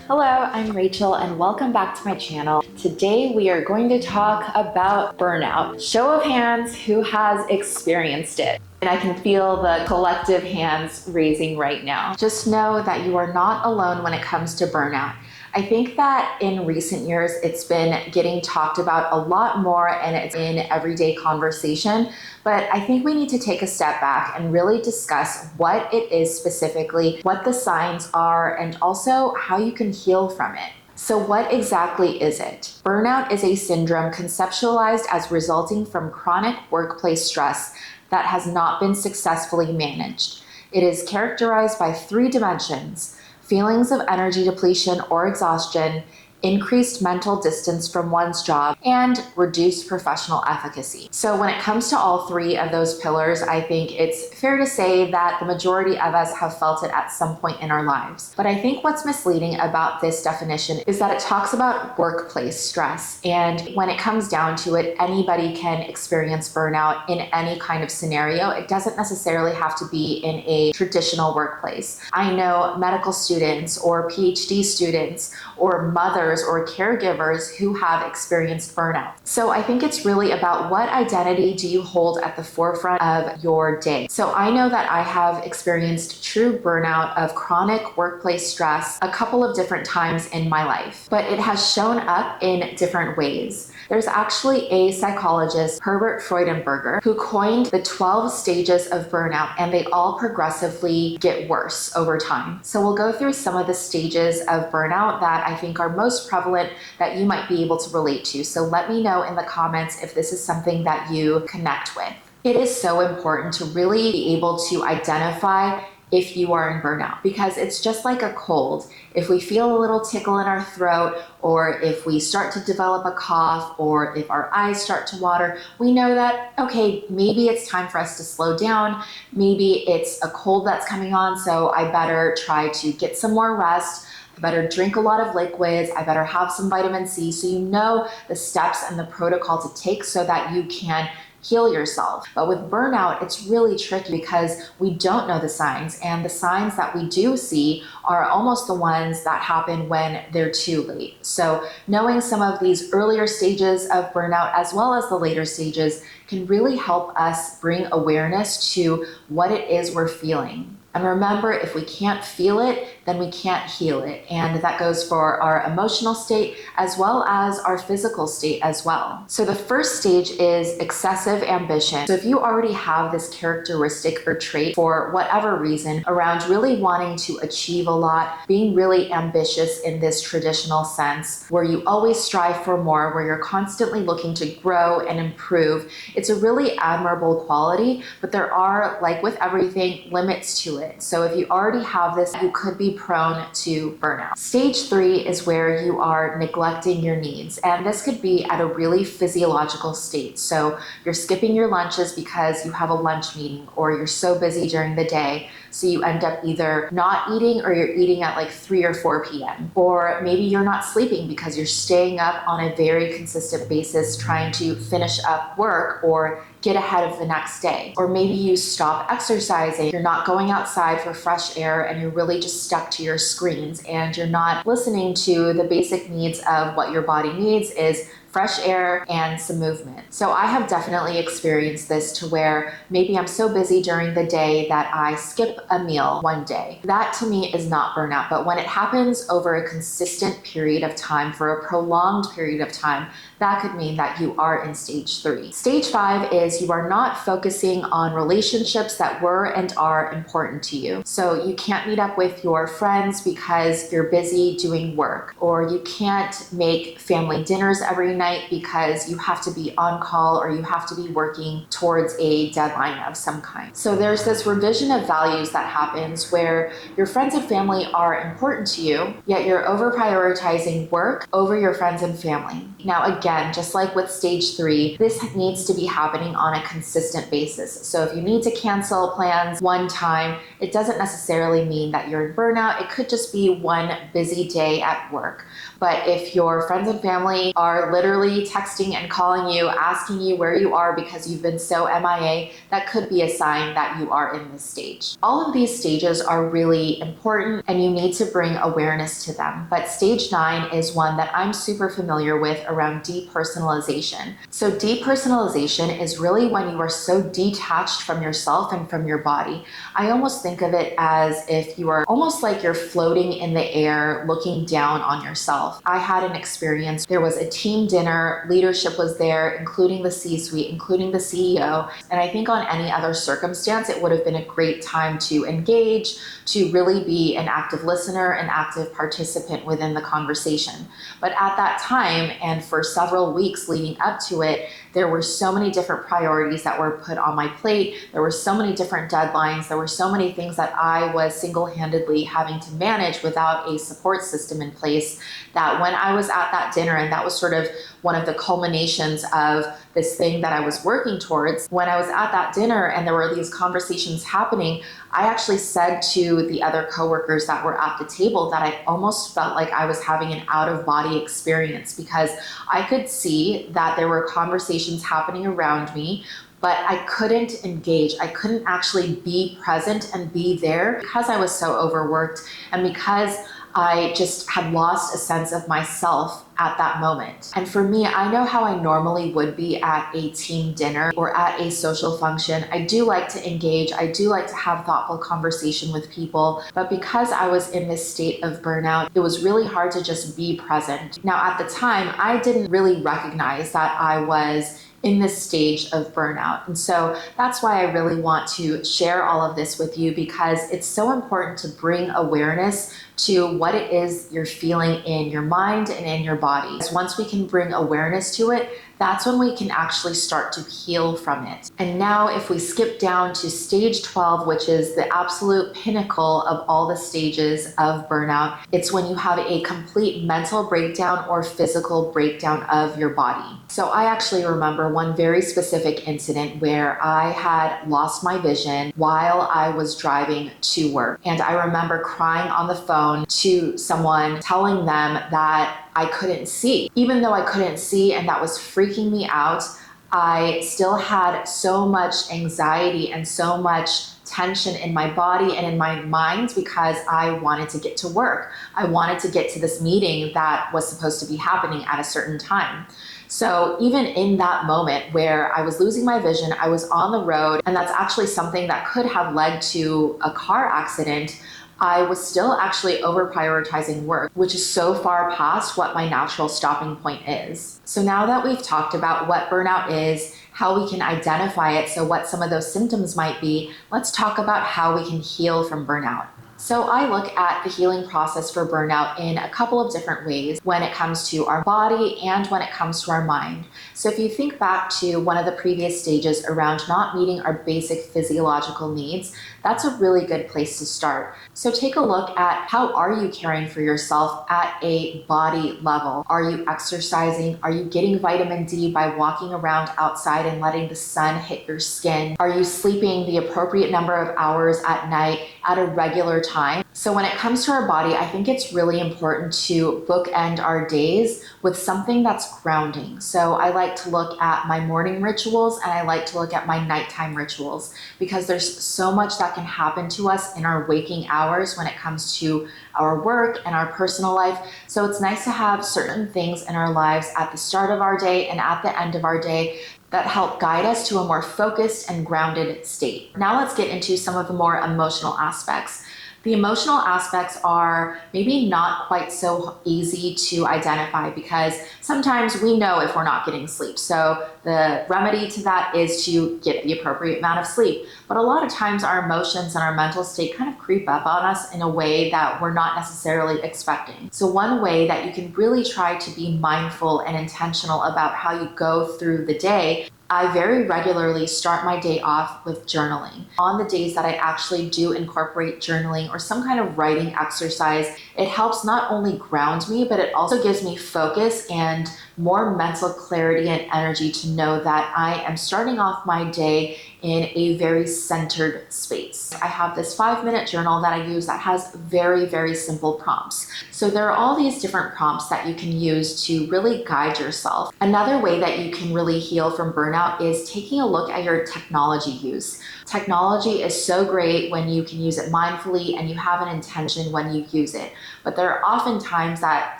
Hello, I'm Rachel and welcome back to my channel. Today we are going to talk about burnout. Show of hands, who has experienced it? And I can feel the collective hands raising right now. Just know that you are not alone when it comes to burnout. I think that in recent years, it's been getting talked about a lot more and it's in everyday conversation, but I think we need to take a step back and really discuss what it is specifically, what the signs are, and also how you can heal from it. So what exactly is it? Burnout is a syndrome conceptualized as resulting from chronic workplace stress that has not been successfully managed. It is characterized by three dimensions: feelings of energy depletion or exhaustion, increased mental distance from one's job, and reduced professional efficacy. So when it comes to all three of those pillars, I think it's fair to say that the majority of us have felt it at some point in our lives. But I think what's misleading about this definition is that it talks about workplace stress. And when it comes down to it, anybody can experience burnout in any kind of scenario. It doesn't necessarily have to be in a traditional workplace. I know medical students or PhD students or mothers or caregivers who have experienced burnout. So I think it's really about what identity do you hold at the forefront of your day. So I know that I have experienced true burnout of chronic workplace stress a couple of different times in my life, but it has shown up in different ways. There's actually a psychologist, Herbert Freudenberger, who coined the 12 stages of burnout, and they all progressively get worse over time. So we'll go through some of the stages of burnout that I think are most prevalent that you might be able to relate to. So let me know in the comments if this is something that you connect with. It is so important to really be able to identify if you are in burnout, because it's just like a cold. If we feel a little tickle in our throat, or if we start to develop a cough, or if our eyes start to water, we know that, okay, maybe it's time for us to slow down. Maybe it's a cold that's coming on, so I better try to get some more rest. I better drink a lot of liquids. I better have some vitamin C. So you know the steps and the protocol to take so that you can heal yourself. But with burnout, it's really tricky because we don't know the signs, and the signs that we do see are almost the ones that happen when they're too late. So knowing some of these earlier stages of burnout as well as the later stages can really help us bring awareness to what it is we're feeling. And remember, if we can't feel it, then we can't heal it. And that goes for our emotional state as well as our physical state as well. So the first stage is excessive ambition. So if you already have this characteristic or trait for whatever reason around really wanting to achieve a lot, being really ambitious in this traditional sense, where you always strive for more, where you're constantly looking to grow and improve, it's a really admirable quality, but there are, like with everything, limits to it. So if you already have this, you could be prone to burnout. Stage 3 is where you are neglecting your needs. And this could be at a really physiological state. So you're skipping your lunches because you have a lunch meeting, or you're so busy during the day, so you end up either not eating or you're eating at like 3 or 4 p.m. Or maybe you're not sleeping because you're staying up on a very consistent basis trying to finish up work or get ahead of the next day. Or maybe you stop exercising, you're not going outside for fresh air, and you're really just stuck to your screens, and you're not listening to the basic needs of what your body needs is fresh air and some movement. So I have definitely experienced this to where maybe I'm so busy during the day that I skip a meal one day. That to me is not burnout, but when it happens over a consistent period of time, for a prolonged period of time, that could mean that you are in stage 3. Stage 5 is you are not focusing on relationships that were and are important to you. So you can't meet up with your friends because you're busy doing work, or you can't make family dinners every night because you have to be on call or you have to be working towards a deadline of some kind. So there's this revision of values that happens where your friends and family are important to you, yet you're over prioritizing work over your friends and family. Now again, just like with stage 3, this needs to be happening on a consistent basis. So if you need to cancel plans one time, it doesn't necessarily mean that you're in burnout. It could just be one busy day at work. But if your friends and family are literally literally texting and calling you, asking you where you are because you've been so MIA, that could be a sign that you are in this stage. All of these stages are really important and you need to bring awareness to them. But stage 9 is one that I'm super familiar with around depersonalization. So depersonalization is really when you are so detached from yourself and from your body. I almost think of it as if you are almost like you're floating in the air looking down on yourself. I had an experience. There was a team dinner, leadership was there, including the C-suite, including the CEO. And I think on any other circumstance, it would have been a great time to engage, to really be an active listener, an active participant within the conversation. But at that time, and for several weeks leading up to it, there were so many different priorities that were put on my plate. There were so many different deadlines. There were so many things that I was single-handedly having to manage without a support system in place, that when I was at that dinner, and that was sort of one of the culminations of this thing that I was working towards, when I was at that dinner and there were these conversations happening, I actually said to the other coworkers that were at the table that I almost felt like I was having an out-of-body experience, because I could see that there were conversations happening around me, but I couldn't engage. I couldn't actually be present and be there because I was so overworked and because I just had lost a sense of myself at that moment. And for me, I know how I normally would be at a team dinner or at a social function. I do like to engage. I do like to have thoughtful conversation with people. But because I was in this state of burnout, it was really hard to just be present. Now, at the time, I didn't really recognize that I was in this stage of burnout. And so that's why I really want to share all of this with you, because it's so important to bring awareness to what it is you're feeling in your mind and in your body. Once we can bring awareness to it, that's when we can actually start to heal from it. And now if we skip down to stage 12, which is the absolute pinnacle of all the stages of burnout, it's when you have a complete mental breakdown or physical breakdown of your body. So I actually remember one very specific incident where I had lost my vision while I was driving to work. And I remember crying on the phone to someone, telling them that I couldn't see. Even though I couldn't see and that was freaking me out, I still had so much anxiety and so much tension in my body and in my mind because I wanted to get to work. I wanted to get to this meeting that was supposed to be happening at a certain time. So even in that moment where I was losing my vision, I was on the road, and that's actually something that could have led to a car accident, I was still actually over prioritizing work, which is so far past what my natural stopping point is. So now that we've talked about what burnout is, how we can identify it, so what some of those symptoms might be, let's talk about how we can heal from burnout. So I look at the healing process for burnout in a couple of different ways when it comes to our body and when it comes to our mind. So if you think back to one of the previous stages around not meeting our basic physiological needs, that's a really good place to start. So take a look at, how are you caring for yourself at a body level? Are you exercising? Are you getting vitamin D by walking around outside and letting the sun hit your skin? Are you sleeping the appropriate number of hours at night at a regular time? So when it comes to our body, I think it's really important to bookend our days with something that's grounding. So I like to look at my morning rituals and I like to look at my nighttime rituals, because there's so much that can happen to us in our waking hours when it comes to our work and our personal life. So it's nice to have certain things in our lives at the start of our day and at the end of our day that help guide us to a more focused and grounded state. Now let's get into some of the more emotional aspects. The emotional aspects are maybe not quite so easy to identify, because sometimes we know if we're not getting sleep. So the remedy to that is to get the appropriate amount of sleep. But a lot of times our emotions and our mental state kind of creep up on us in a way that we're not necessarily expecting. So one way that you can really try to be mindful and intentional about how you go through the day, I very regularly start my day off with journaling. On the days that I actually do incorporate journaling or some kind of writing exercise, it helps not only ground me, but it also gives me focus and more mental clarity and energy to know that I am starting off my day in a very centered space. I have this 5-minute journal that I use that has very, very simple prompts. So there are all these different prompts that you can use to really guide yourself. Another way that you can really heal from burnout is taking a look at your technology use. Technology is so great when you can use it mindfully and you have an intention when you use it. But there are often times that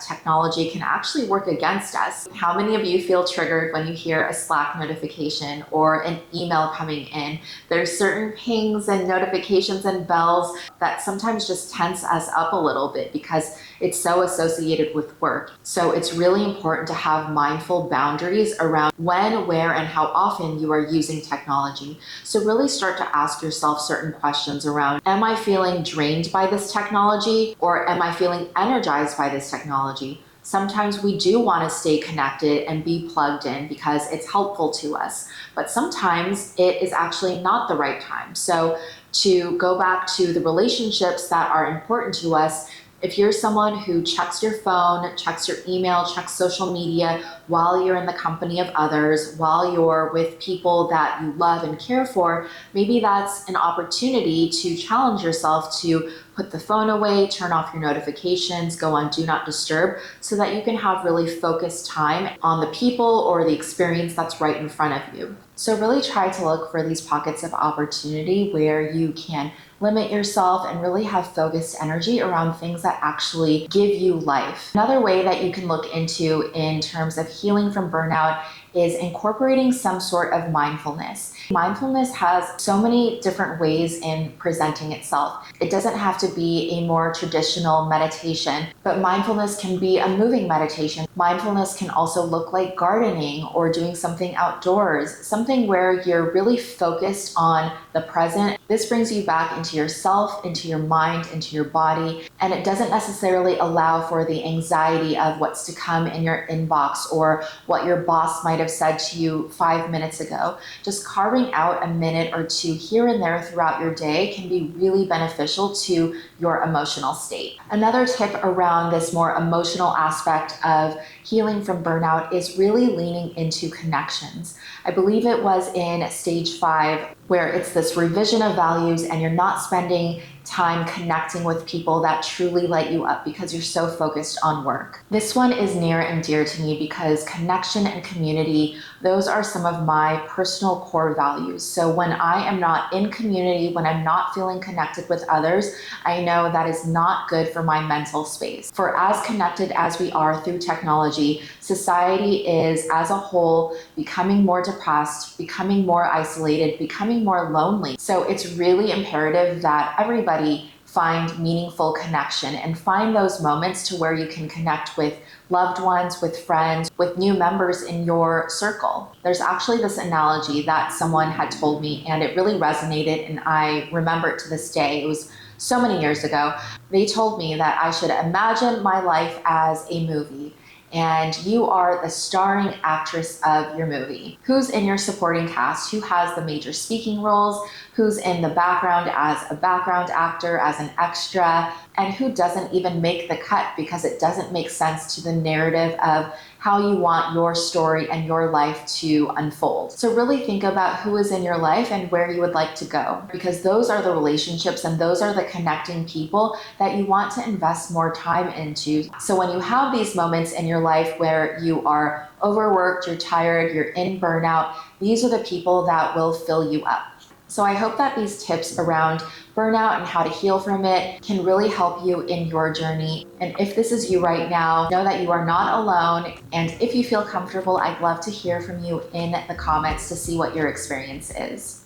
technology can actually work against us. How many of you feel triggered when you hear a Slack notification or an email coming in? There's certain pings and notifications and bells that sometimes just tense us up a little bit because it's so associated with work. So it's really important to have mindful boundaries around when, where, and how often you are using technology. So really start to ask yourself certain questions around, am I feeling drained by this technology, or am I feeling energized by this technology? Sometimes we do want to stay connected and be plugged in because it's helpful to us, but sometimes it is actually not the right time. So to go back to the relationships that are important to us, if you're someone who checks your phone, checks your email, checks social media while you're in the company of others, while you're with people that you love and care for, maybe that's an opportunity to challenge yourself to put the phone away, turn off your notifications, go on Do Not Disturb, so that you can have really focused time on the people or the experience that's right in front of you. So really try to look for these pockets of opportunity where you can limit yourself and really have focused energy around things that actually give you life. Another way that you can look into in terms of healing from burnout is incorporating some sort of mindfulness. Mindfulness has so many different ways in presenting itself. It doesn't have to be a more traditional meditation, but mindfulness can be a moving meditation. Mindfulness can also look like gardening or doing something outdoors, something where you're really focused on the present. This brings you back into yourself, into your mind, into your body, and it doesn't necessarily allow for the anxiety of what's to come in your inbox or what your boss might have said to you 5 minutes ago. Just carving out a minute or two here and there throughout your day can be really beneficial to your emotional state. Another tip around this more emotional aspect of healing from burnout is really leaning into connections. I believe it was in stage 5 where it's this revision of values and you're not spending time connecting with people that truly light you up because you're so focused on work. This one is near and dear to me because connection and community, those are some of my personal core values. So when I am not in community, when I'm not feeling connected with others, I know that is not good for my mental space. For as connected as we are through technology, society is as a whole becoming more depressed, becoming more isolated, becoming more lonely. So it's really imperative that everybody find meaningful connection and find those moments to where you can connect with loved ones, with friends, with new members in your circle. There's actually this analogy that someone had told me and it really resonated and I remember it to this day. It was so many years ago. They told me that I should imagine my life as a movie and you are the starring actress of your movie. Who's in your supporting cast? Who has the major speaking roles? Who's in the background as a background actor, as an extra? And who doesn't even make the cut because it doesn't make sense to the narrative of how you want your story and your life to unfold. So really think about who is in your life and where you would like to go, because those are the relationships and those are the connecting people that you want to invest more time into. So when you have these moments in your life where you are overworked, you're tired, you're in burnout, these are the people that will fill you up. So I hope that these tips around burnout and how to heal from it can really help you in your journey. And if this is you right now, know that you are not alone. And if you feel comfortable, I'd love to hear from you in the comments to see what your experience is.